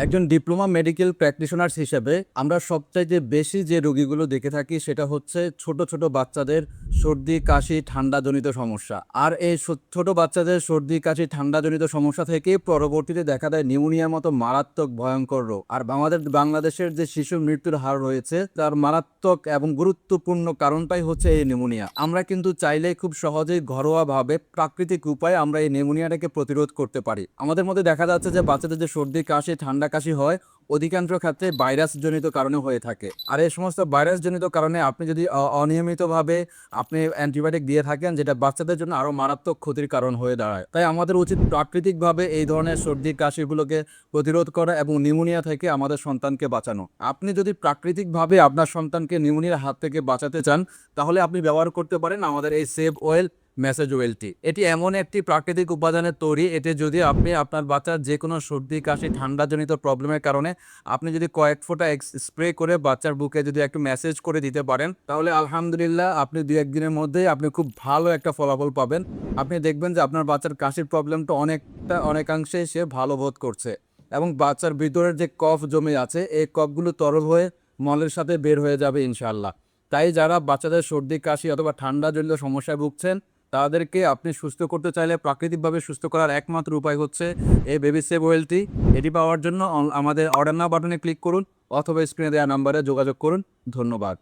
একজন diploma medical practitioners হিসেবে আমরা সবচাইতে বেশি যে রোগীগুলো দেখে থাকি সেটা হচ্ছে ছোট ছোট বাচ্চাদের সর্দি কাশি ঠান্ডাজনিত সমস্যা। আর এই ছোট বাচ্চাদের সর্দি কাশি ঠান্ডাজনিত সমস্যা থেকে পরবর্তীতে দেখা দেয় নিউমোনিয়ার মতো মারাত্মক ভয়ঙ্কর রোগ। আর আমাদের বাংলাদেশের যে শিশু মৃত্যুর হার রয়েছে তার মারাত্মক এবং গুরুত্বপূর্ণ কারণটাই হচ্ছে এই নিউমোনিয়া। আমরা কিন্তু চাইলে খুব সহজেই ঘরোয়াভাবে প্রাকৃতিক উপায়ে আমরা এই নিউমোনিয়াটাকে প্রতিরোধ করতে পারি। আমাদের মধ্যে দেখা যাচ্ছে যে বাচ্চাদের যে সর্দি কাশি ঠান্ডা কাশি হয় অধিকাংশ ক্ষেত্রে ভাইরাসজনিত কারণে হয়ে থাকে। আর এই সমস্ত ভাইরাসজনিত কারণে আপনি যদি অনিয়মিতভাবে আপনি অ্যান্টিবায়োটিক দিয়ে থাকেন, যেটা বাচ্চাদের জন্য আরও মারাত্মক ক্ষতির কারণ হয়ে দাঁড়ায়। তাই আমাদের উচিত প্রাকৃতিকভাবে এই ধরনের সর্দি কাশিগুলোকে প্রতিরোধ করা এবং নিউমোনিয়া থেকে আমাদের সন্তানকে বাঁচানো। আপনি যদি প্রাকৃতিকভাবে আপনার সন্তানকে নিউমোনিয়ার হাত থেকে বাঁচাতে চান তাহলে আপনি ব্যবহার করতে পারেন আমাদের এই সেভ অয়েল মেসেজ ওয়েলটি। এটি এমন একটি প্রাকৃতিক উপাদানের তৈরি, এতে যদি আপনি আপনার বাচ্চার যে কোনো সর্দি কাশি ঠান্ডাজনিত প্রবলেমের কারণে আপনি যদি কয়েক ফোঁটা স্প্রে করে বাচ্চার বুকে যদি একটু ম্যাসেজ করে দিতে পারেন তাহলে আলহামদুলিল্লাহ আপনি 2-1 দিনের মধ্যেই আপনি খুব ভালো একটা ফলাফল পাবেন। আপনি দেখবেন যে আপনার বাচ্চার কাশির প্রবলেমটা অনেকাংশে সে ভালো বোধ করছে এবং বাচ্চার ভিতরের যে কফ জমে আছে এই কফগুলো তরল হয়ে মলের সাথে বের হয়ে যাবে ইনশাআল্লাহ। তাই যারা বাচ্চাদের সর্দি কাশি অথবা ঠান্ডাজনিত সমস্যায় ভুগছেন তাদেরকে আপনি সুস্থ করতে চাইলে প্রাকৃতিকভাবে সুস্থ করার একমাত্র উপায় হচ্ছে এই বেবি সেভ ওয়েলটি। এটি পাওয়ার জন্য আমাদের অর্ডার নাও বাটনে ক্লিক করুন অথবা স্ক্রিনে দেওয়া নাম্বারে যোগাযোগ করুন। ধন্যবাদ।